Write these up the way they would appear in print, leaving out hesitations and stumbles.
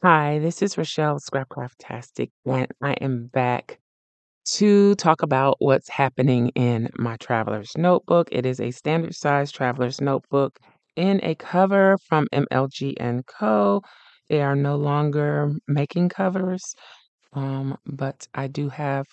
Hi, this is Rachelle Scrapcraftastic, and I am back to talk about what's happening in my traveler's notebook. It is a standard size traveler's notebook in a cover from MLG and Co. They are no longer making covers, but I do have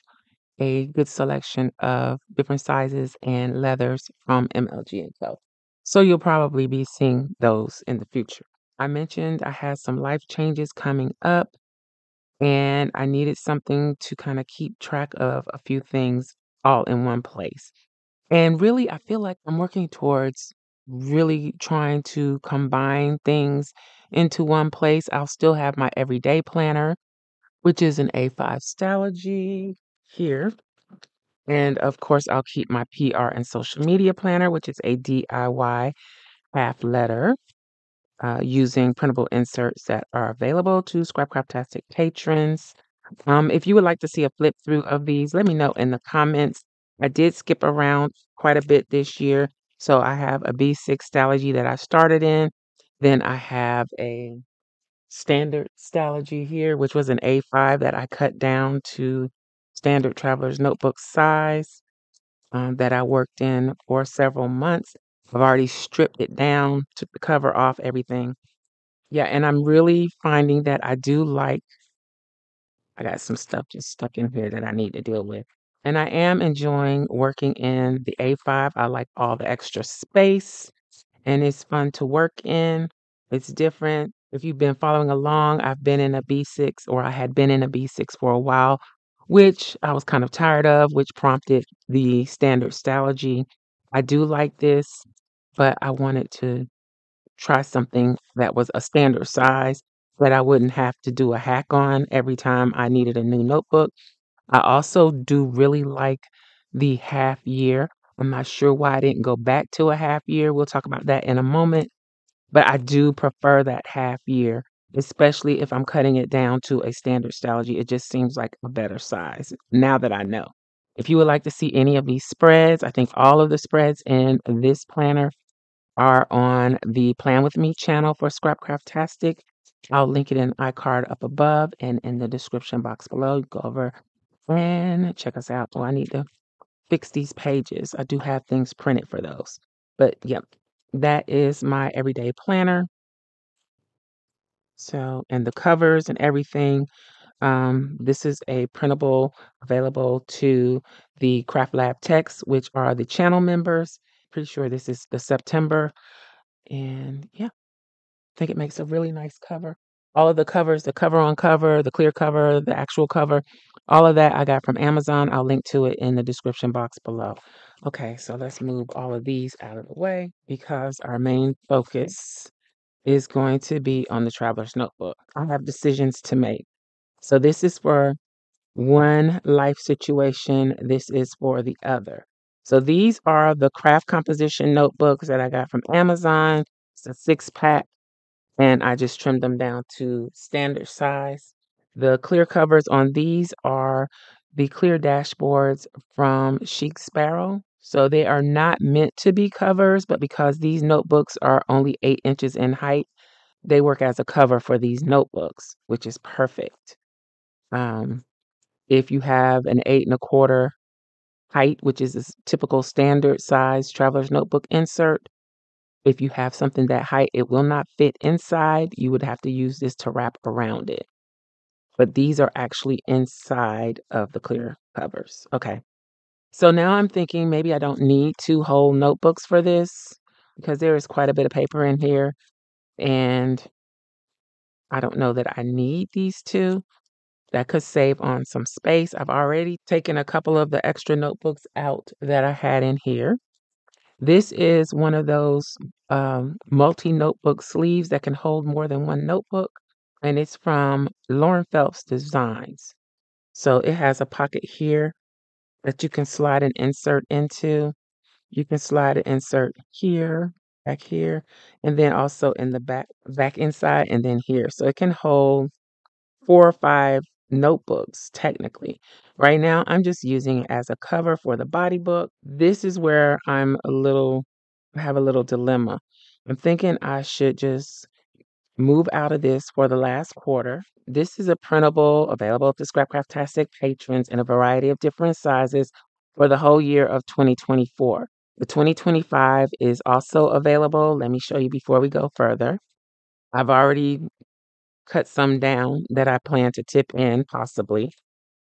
a good selection of different sizes and leathers from MLG and Co. So you'll probably be seeing those in the future. I mentioned I had some life changes coming up and I needed something to kind of keep track of a few things all in one place. And really, I feel like I'm working towards really trying to combine things into one place. I'll still have my everyday planner, which is an A5 Stalogy here. And of course, I'll keep my PR and social media planner, which is a DIY half letter using printable inserts that are available to Scrapcraftastic patrons. If you would like to see a flip through of these, let me know in the comments. I did skip around quite a bit this year. So I have a B6 Stalogy that I started in. Then I have a Standard Stalogy here, which was an A5 that I cut down to standard traveler's notebook size that I worked in for several months. I've already stripped it down, took the cover off, everything. Yeah, and I'm really finding that I got some stuff just stuck in here that I need to deal with. And I am enjoying working in the A5. I like all the extra space and it's fun to work in. It's different. If you've been following along, I've been in a B6 or I had been in a B6 for a while, which I was kind of tired of, which prompted the Standard Stalogy. I do like this, but I wanted to try something that was a standard size that I wouldn't have to do a hack on every time I needed a new notebook. I also do really like the half year. I'm not sure why I didn't go back to a half year. We'll talk about that in a moment, but I do prefer that half year, especially if I'm cutting it down to a standard Stalogy. It just seems like a better size now that I know. If you would like to see any of these spreads, I think all of the spreads in this planner are on the Plan With Me channel for Scrapcraftastic. I'll link it in iCard up above and in the description box below. Go over and check us out. Oh, I need to fix these pages. I do have things printed for those. But yep, that is my everyday planner. So, and the covers and everything. This is a printable available to the Craft Lab Techs, which are the channel members. Pretty sure this is the September. And yeah, I think it makes a really nice cover. All of the covers, the cover on cover, the clear cover, the actual cover, all of that I got from Amazon. I'll link to it in the description box below. Okay, so let's move all of these out of the way because our main focus is going to be on the traveler's notebook. I have decisions to make. So this is for one life situation, this is for the other. So these are the craft composition notebooks that I got from Amazon. It's a 6 pack and I just trimmed them down to standard size. The clear covers on these are the clear dashboards from Chic Sparrow. So they are not meant to be covers, but because these notebooks are only 8 inches in height, they work as a cover for these notebooks, which is perfect. Um, if you have an 8 1/4 height, which is a typical standard size traveler's notebook insert, if you have something that height, it will not fit inside. You would have to use this to wrap around it. But these are actually inside of the clear covers. Okay. So now I'm thinking maybe I don't need 2 whole notebooks for this because there is quite a bit of paper in here. And I don't know that I need these two. That could save on some space. I've already taken a couple of the extra notebooks out that I had in here. This is one of those multi-notebook sleeves that can hold more than one notebook, and it's from Lauren Phelps Designs. So it has a pocket here that you can slide an insert into. You can slide an insert here, back here, and then also in the back inside, and then here. So it can hold 4 or 5 notebooks technically. Right now, I'm just using it as a cover for the body book. This is where I have a little dilemma. I'm thinking I should just move out of this for the last quarter. This is a printable available to Scrapcraftastic patrons in a variety of different sizes for the whole year of 2024. The 2025 is also available. Let me show you before we go further. I've already cut some down that I plan to tip in possibly,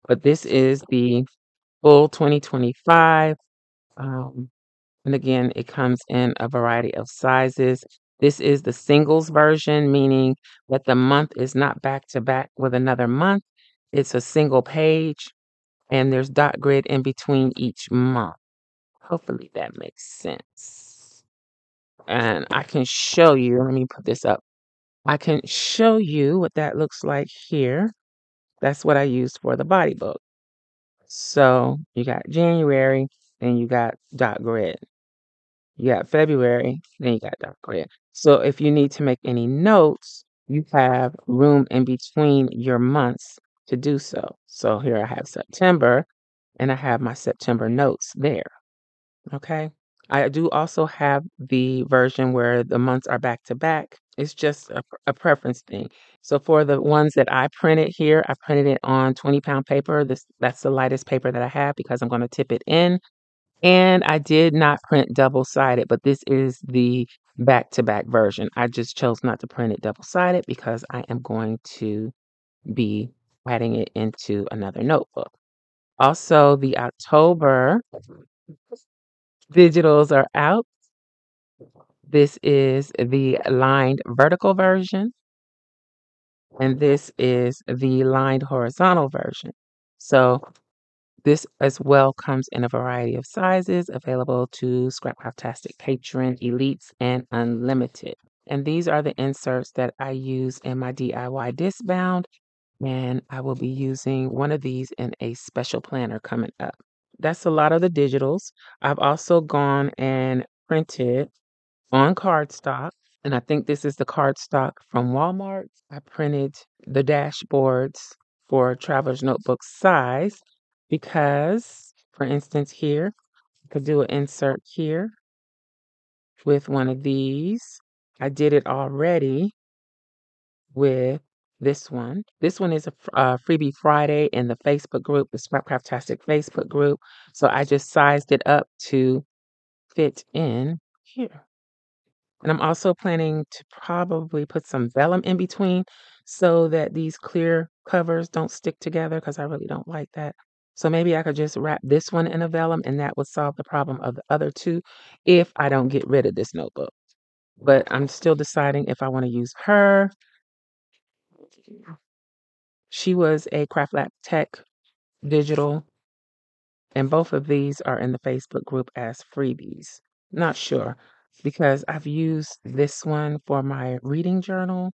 but this is the full 2025. And again, it comes in a variety of sizes. This is the singles version, meaning that the month is not back to back with another month. It's a single page and there's dot grid in between each month. Hopefully that makes sense. And I can show you, let me put this up. I can show you what that looks like here. That's what I used for the body book. So you got January, then you got dot grid. You got February, then you got dot grid. So if you need to make any notes, you have room in between your months to do so. So here I have September, and I have my September notes there. Okay. I do also have the version where the months are back to back. It's just a preference thing. So for the ones that I printed here, I printed it on 20-pound paper. That's the lightest paper that I have because I'm going to tip it in. And I did not print double-sided, but this is the back-to-back version. I just chose not to print it double-sided because I am going to be adding it into another notebook. Also, the October digitals are out. This is the lined vertical version, and this is the lined horizontal version. So this as well comes in a variety of sizes, available to Scrapcraftastic Patron, Elites, and Unlimited. And these are the inserts that I use in my DIY discbound, and I will be using one of these in a special planner coming up. That's a lot of the digitals. I've also gone and printed on cardstock, and I think this is the cardstock from Walmart. I printed the dashboards for Traveler's Notebook size because, for instance, here, I could do an insert here with one of these. I did it already with this one. This one is a Freebie Friday in the Facebook group, the Scrapcraftastic Facebook group. So I just sized it up to fit in here. And I'm also planning to probably put some vellum in between so that these clear covers don't stick together because I really don't like that. So maybe I could just wrap this one in a vellum and that would solve the problem of the other two if I don't get rid of this notebook. But I'm still deciding if I want to use her. She was a Craft Lab Tech digital, and both of these are in the Facebook group as freebies. Not sure because I've used this one for my reading journal.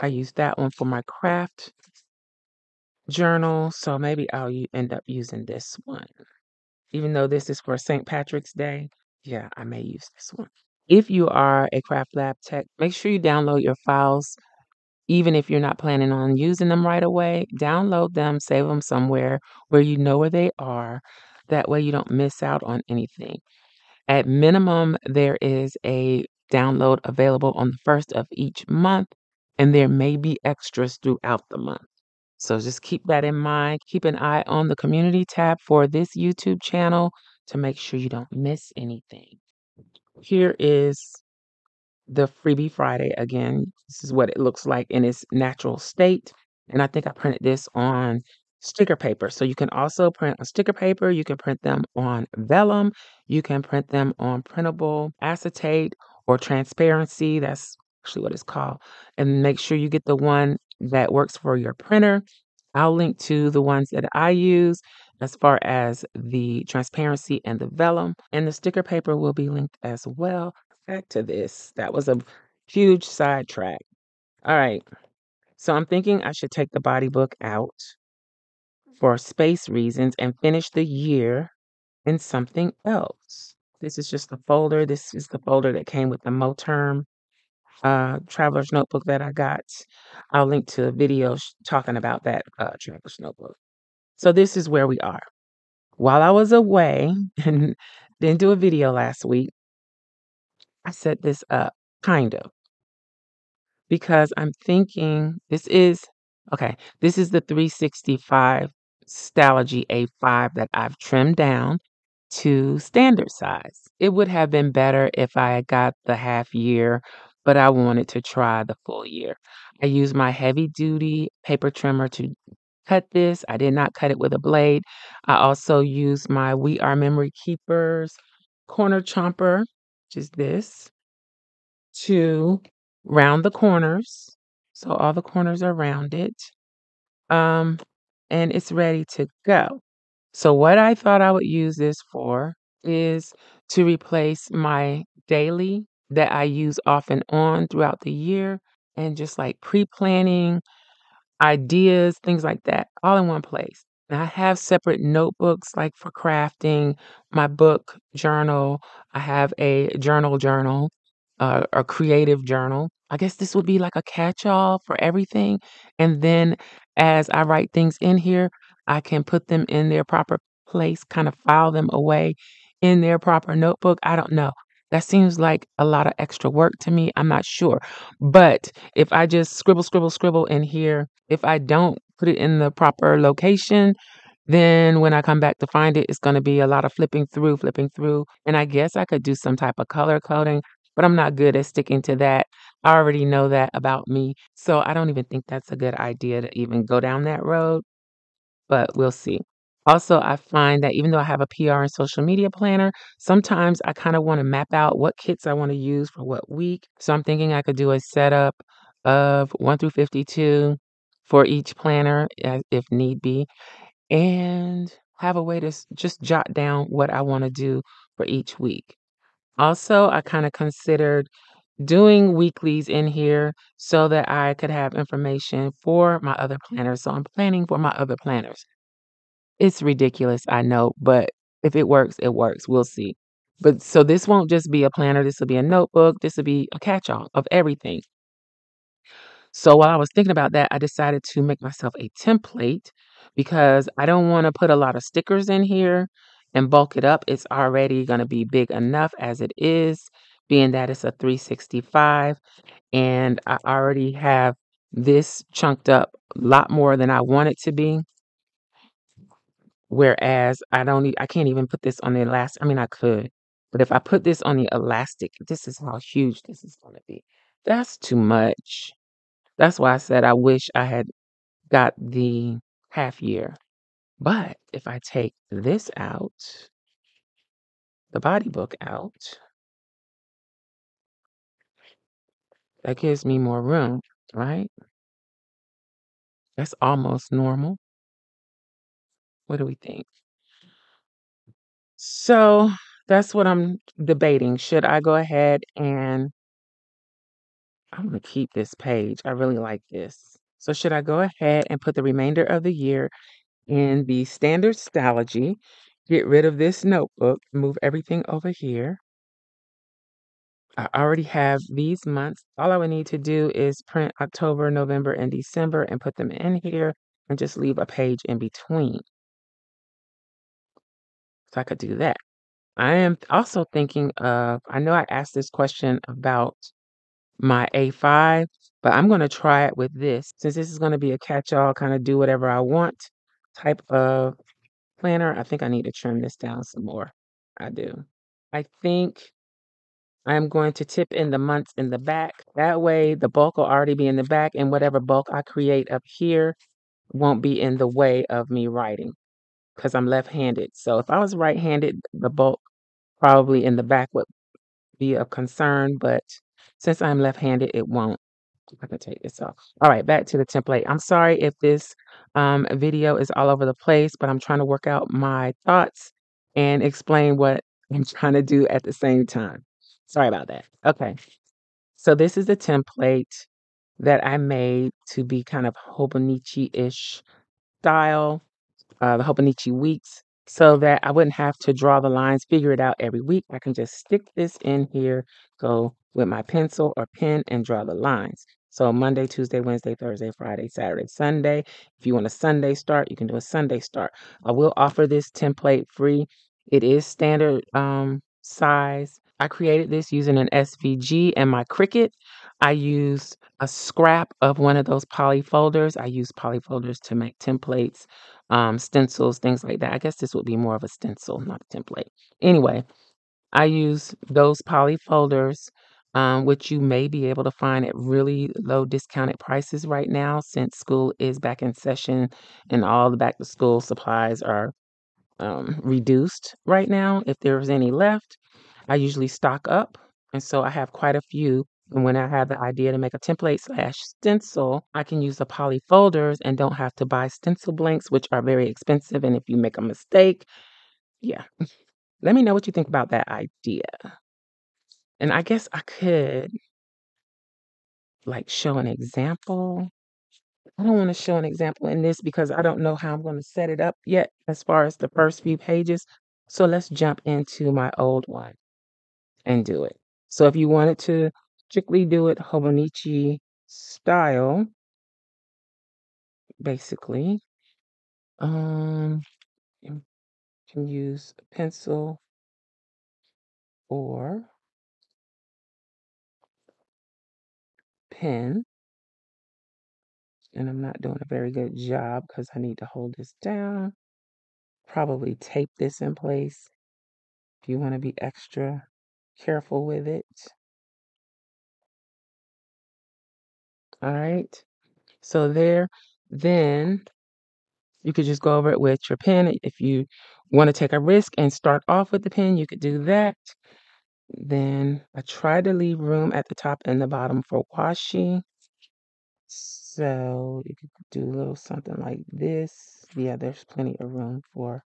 I use that one for my craft journal, so maybe I'll end up using this one. Even though this is for St. Patrick's Day, yeah, I may use this one. If you are a Craft Lab Tech, make sure you download your files. Even if you're not planning on using them right away, download them, save them somewhere where you know where they are. That way you don't miss out on anything. At minimum, there is a download available on the first of each month, and there may be extras throughout the month. So just keep that in mind. Keep an eye on the community tab for this YouTube channel to make sure you don't miss anything. Here is the Freebie Friday again. This is what it looks like in its natural state. And I think I printed this on sticker paper. So you can also print on sticker paper. You can print them on vellum. You can print them on printable acetate or transparency. That's actually what it's called. And make sure you get the one that works for your printer. I'll link to the ones that I use as far as the transparency and the vellum. And the sticker paper will be linked as well. Back to this. That was a huge sidetrack. All right. So I'm thinking I should take the body book out for space reasons and finish the year in something else. This is just the folder. This is the folder that came with the Moterm Traveler's Notebook that I got. I'll link to a video talking about that Traveler's Notebook. So this is where we are. While I was away and didn't do a video last week, I set this up, kind of. because I'm thinking this is the 365 Stalogy A5 that I've trimmed down to standard size. It would have been better if I had got the half year, but I wanted to try the full year. I used my heavy duty paper trimmer to cut this. I did not cut it with a blade. I also used my We Are Memory Keepers corner chomper, which is this, to round the corners. So all the corners are rounded. Um, and it's ready to go. So what I thought I would use this for is to replace my daily that I use off and on throughout the year and just like pre-planning ideas, things like that, all in one place. And I have separate notebooks like for crafting, my book journal. I have a journal, a creative journal. I guess this would be like a catch-all for everything. And then as I write things in here, I can put them in their proper place, kind of file them away in their proper notebook. I don't know. That seems like a lot of extra work to me. I'm not sure. But if I just scribble in here, if I don't put it in the proper location, then when I come back to find it, it's going to be a lot of flipping through. And I guess I could do some type of color coding, but I'm not good at sticking to that. I already know that about me. So I don't even think that's a good idea to even go down that road, but we'll see. Also, I find that even though I have a PR and social media planner, sometimes I kind of want to map out what kits I want to use for what week. So I'm thinking I could do a setup of 1 through 52 for each planner if need be, and have a way to just jot down what I want to do for each week. Also, I kind of considered doing weeklies in here so that I could have information for my other planners. So I'm planning for my other planners. It's ridiculous, I know, but if it works, it works. We'll see. But so this won't just be a planner, this will be a notebook, this will be a catch-all of everything. So while I was thinking about that, I decided to make myself a template because I don't want to put a lot of stickers in here and bulk it up. It's already going to be big enough as it is, being that it's a 365, and I already have this chunked up a lot more than I want it to be. Whereas I can't even put this on the elastic. I mean, I could, but if I put this on the elastic, this is how huge this is going to be. That's too much. That's why I said I wish I had got the half year. But if I take this out, the body book out, that gives me more room, right? That's almost normal. What do we think? So that's what I'm debating. Should I go ahead and I'm gonna keep this page. I really like this. So should I go ahead and put the remainder of the year in the Standard Stalogy, get rid of this notebook, move everything over here? I already have these months. All I would need to do is print October, November, and December and put them in here and just leave a page in between. So I could do that. I am also thinking of, I know I asked this question about my A5, but I'm going to try it with this. Since this is going to be a catch-all, kind of do whatever I want type of planner, I think I need to trim this down some more. I do. I think I'm going to tip in the months in the back. That way, the bulk will already be in the back, and whatever bulk I create up here won't be in the way of me writing because I'm left-handed. So if I was right-handed, the bulk probably in the back would be of concern, but since I'm left-handed, it won't. I can take this off. All right, back to the template. I'm sorry if this video is all over the place, but I'm trying to work out my thoughts and explain what I'm trying to do at the same time. Sorry about that. Okay, so this is the template that I made to be kind of Hobonichi-ish style, the Hobonichi weeks, so that I wouldn't have to draw the lines, figure it out every week. I can just stick this in here, go with my pencil or pen and draw the lines. So Monday, Tuesday, Wednesday, Thursday, Friday, Saturday, Sunday. If you want a Sunday start, you can do a Sunday start. I will offer this template free. It is standard size. I created this using an SVG and my Cricut. I use a scrap of one of those poly folders. I use poly folders to make templates, stencils, things like that. I guess this would be more of a stencil, not a template. Anyway, I use those poly folders, which you may be able to find at really low discounted prices right now since school is back in session and all the back to school supplies are reduced right now. If there's any left, I usually stock up. And so I have quite a few. And when I have the idea to make a template slash stencil, I can use the poly folders and don't have to buy stencil blanks, which are very expensive. And if you make a mistake, yeah. Let me know what you think about that idea. And I guess I could like show an example. I don't want to show an example in this because I don't know how I'm going to set it up yet as far as the first few pages. So let's jump into my old one and do it. So if you wanted to strictly do it Hobonichi style, basically, you can use a pencil or pen. And I'm not doing a very good job because I need to hold this down. Probably tape this in place if you want to be extra careful with it. All right. So there, then you could just go over it with your pen. If you want to take a risk and start off with the pen, you could do that. Then I try to leave room at the top and the bottom for washi. So you could do a little something like this. Yeah, there's plenty of room for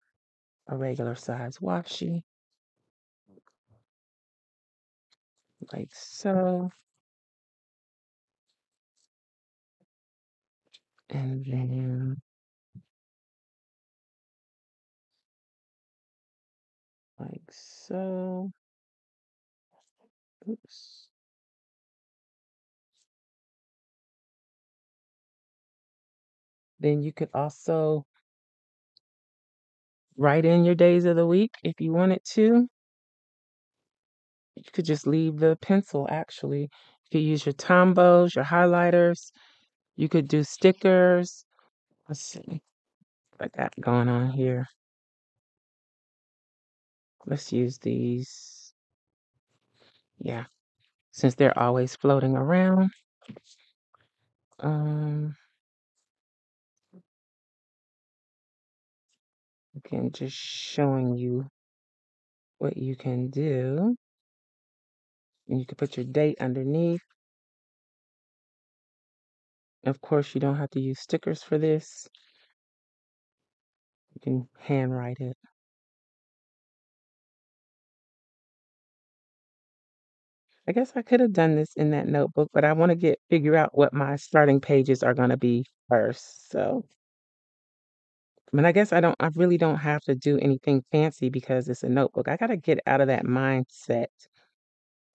a regular size washi. Like so. And then like so. Oops. Then you could also write in your days of the week if you wanted to. You could just leave the pencil actually. You could use your Tombos, your highlighters. You could do stickers. Let's see what I got going on here. Let's use these. Yeah, since they're always floating around. Again, just showing you what you can do. And you can put your date underneath. Of course, you don't have to use stickers for this. You can handwrite it. I guess I could have done this in that notebook, but I want to figure out what my starting pages are going to be first. So, I mean, I really don't have to do anything fancy because it's a notebook. I got to get out of that mindset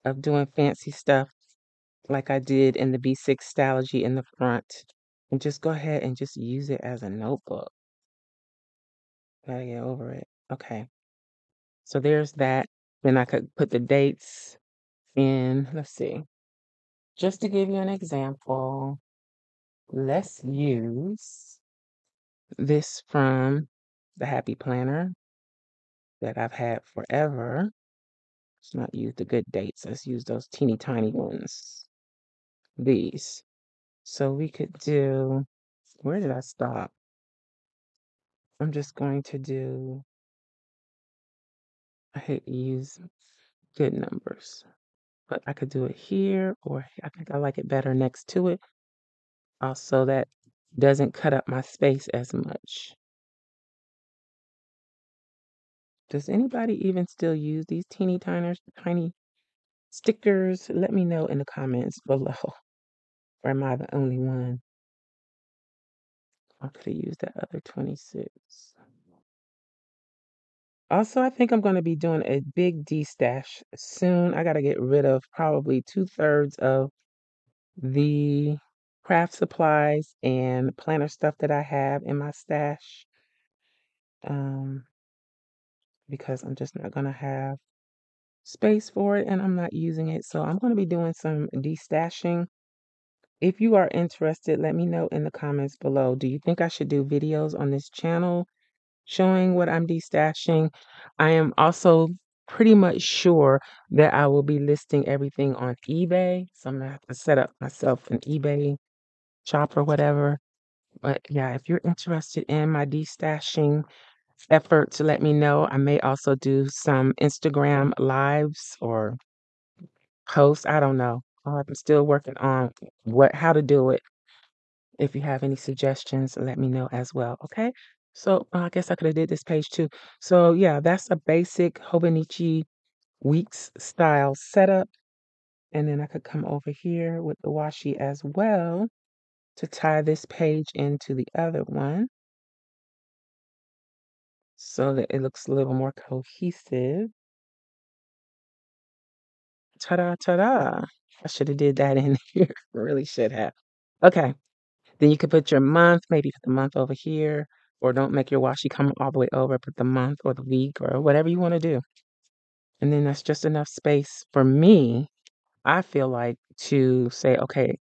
of doing fancy stuff like I did in the B6 Stalogy in the front and just go ahead and just use it as a notebook. Gotta get over it. Okay. So there's that. Then I could put the dates in. Let's see. Just to give you an example, let's use this from the Happy Planner that I've had forever. Let's not use the good dates. Let's use those teeny tiny ones. These. So we could do, where did I stop? I'm just going to do, I hate to use good numbers, but I could do it here, or I think I like it better next to it. Also, that doesn't cut up my space as much. Does anybody even still use these tiny stickers? Let me know in the comments below. Or am I the only one? I could have used that other 26. Also, I think I'm going to be doing a big de-stash soon. I got to get rid of probably 2/3 of the craft supplies and planner stuff that I have in my stash. Because I'm just not going to have space for it and I'm not using it. So I'm going to be doing some destashing. If you are interested, let me know in the comments below. Do you think I should do videos on this channel showing what I'm destashing? I am also pretty much sure that I will be listing everything on eBay. So I'm gonna have to set up myself an eBay shop or whatever. But yeah, if you're interested in my destashing efforts, let me know. I may also do some Instagram lives or posts. I don't know. I'm still working on how to do it. If you have any suggestions, let me know as well. Okay. So I guess I could have did this page too. So yeah, that's a basic Hobonichi weeks style setup. And then I could come over here with the washi as well to tie this page into the other one so that it looks a little more cohesive. Ta-da, ta-da. I should have did that in here. Really should have. Okay. Then you could put your month, maybe put the month over here, or don't make your washi come all the way over, put the month or the week or whatever you want to do. And then that's just enough space for me, I feel like, to say, okay,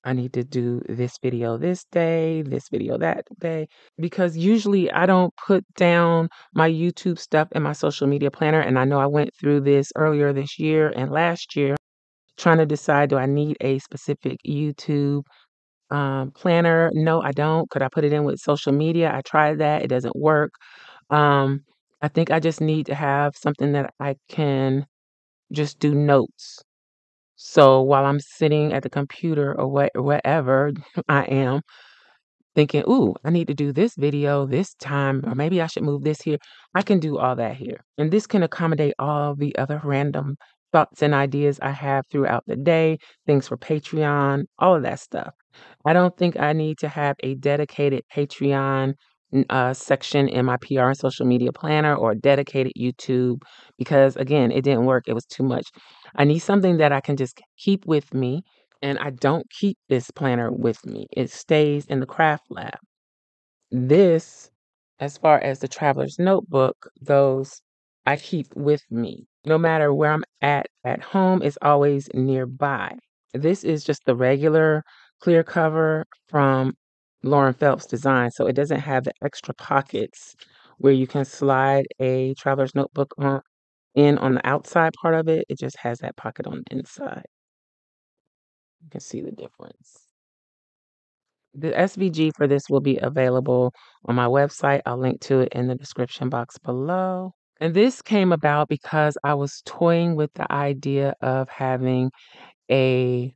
I need to do this video this day, this video that day, because usually I don't put down my YouTube stuff in my social media planner. And I know I went through this earlier this year and last year trying to decide, do I need a specific YouTube planner? No, I don't. Could I put it in with social media? I tried that. It doesn't work. Um, I think I just need to have something that I can just do notes. So while I'm sitting at the computer or wherever I am, thinking, ooh, I need to do this video this time, or maybe I should move this here. I can do all that here. And this can accommodate all the other random thoughts and ideas I have throughout the day, things for Patreon, all of that stuff. I don't think I need to have a dedicated Patreon section in my PR and social media planner or a dedicated YouTube because, again, it didn't work. It was too much. I need something that I can just keep with me, and I don't keep this planner with me. It stays in the craft lab. This, as far as the traveler's notebook goes, I keep with me. No matter where I'm at home, it's always nearby. This is just the regular clear cover from Lauren Phelps Design, so it doesn't have the extra pockets where you can slide a traveler's notebook on the outside part of it. It just has that pocket on the inside. You can see the difference. The SVG for this will be available on my website. I'll link to it in the description box below. And this came about because I was toying with the idea of having a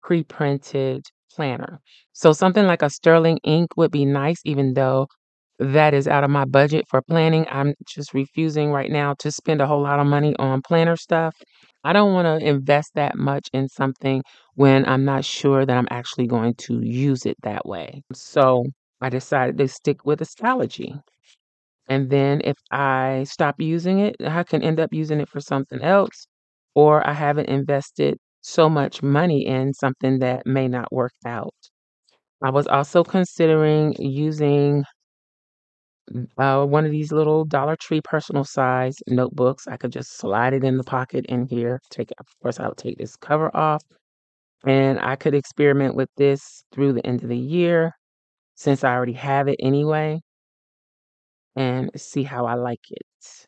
pre-printed planner. So something like a sterling ink would be nice, even though that is out of my budget for planning. I'm just refusing right now to spend a whole lot of money on planner stuff. I don't want to invest that much in something when I'm not sure that I'm actually going to use it that way. So I decided to stick with Stalogy. And then if I stop using it, I can end up using it for something else, or I haven't invested so much money in something that may not work out. I was also considering using one of these little Dollar Tree personal size notebooks. I could just slide it in the pocket in here. Of course, I would take this cover off, and I could experiment with this through the end of the year since I already have it anyway and see how I like it.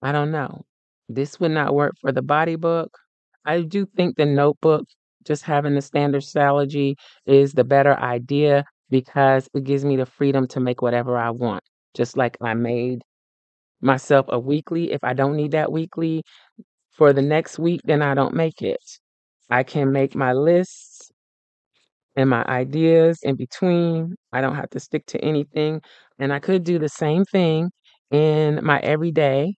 I don't know. This would not work for the body book. I do think the notebook, just having the standard Stalogy, is the better idea because it gives me the freedom to make whatever I want. Just like I made myself a weekly. If I don't need that weekly for the next week, then I don't make it. I can make my lists and my ideas in between. I don't have to stick to anything. And I could do the same thing in my everyday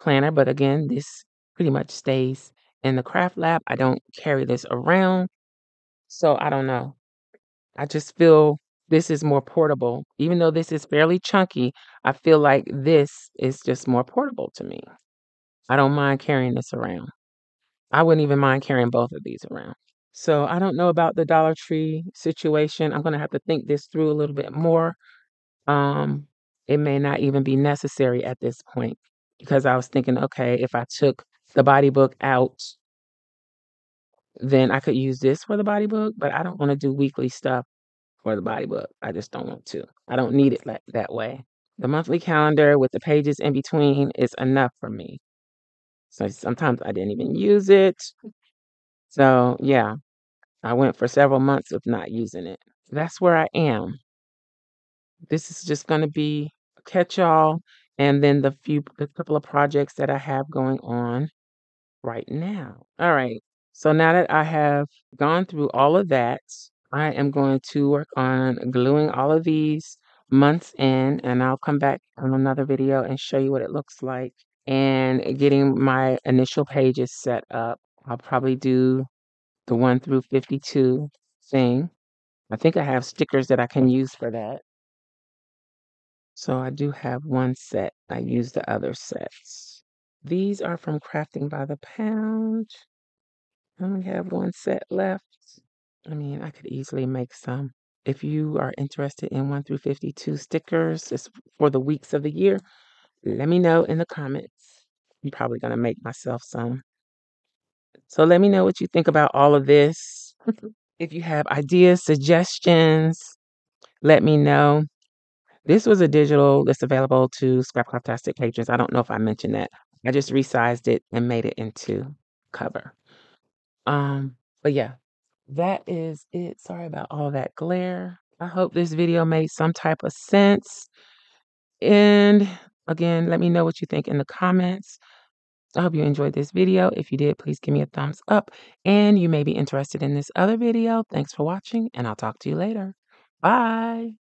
planner, but again, this pretty much stays in the craft lab. I don't carry this around. So I don't know. I just feel this is more portable. Even though this is fairly chunky, I feel like this is just more portable to me. I don't mind carrying this around. I wouldn't even mind carrying both of these around. So I don't know about the Dollar Tree situation. I'm going to have to think this through a little bit more. Um, it may not even be necessary at this point. because I was thinking, okay, if I took the body book out, then I could use this for the body book, but I don't want to do weekly stuff for the body book. I just don't want to. I don't need it like that way. The monthly calendar with the pages in between is enough for me. So sometimes I didn't even use it. So yeah, I went for several months of not using it. That's where I am. This is just going to be a catch-all, and then the couple of projects that I have going on right now. All right. So now that I have gone through all of that, I am going to work on gluing all of these months in, and I'll come back on another video and show you what it looks like and getting my initial pages set up. I'll probably do the 1 through 52 thing. I think I have stickers that I can use for that. So I do have one set. I use the other sets. These are from Crafting by the Pound. I only have one set left. I mean, I could easily make some. If you are interested in 1 through 52 stickers, it's for the weeks of the year, let me know in the comments. I'm probably going to make myself some. So let me know what you think about all of this. If you have ideas, suggestions, let me know. This was a digital that's available to Scrapcraftastic patrons. I don't know if I mentioned that. I just resized it and made it into cover. But yeah, that is it. Sorry about all that glare. I hope this video made some type of sense. And again, let me know what you think in the comments. I hope you enjoyed this video. If you did, please give me a thumbs up. And you may be interested in this other video. Thanks for watching, and I'll talk to you later. Bye.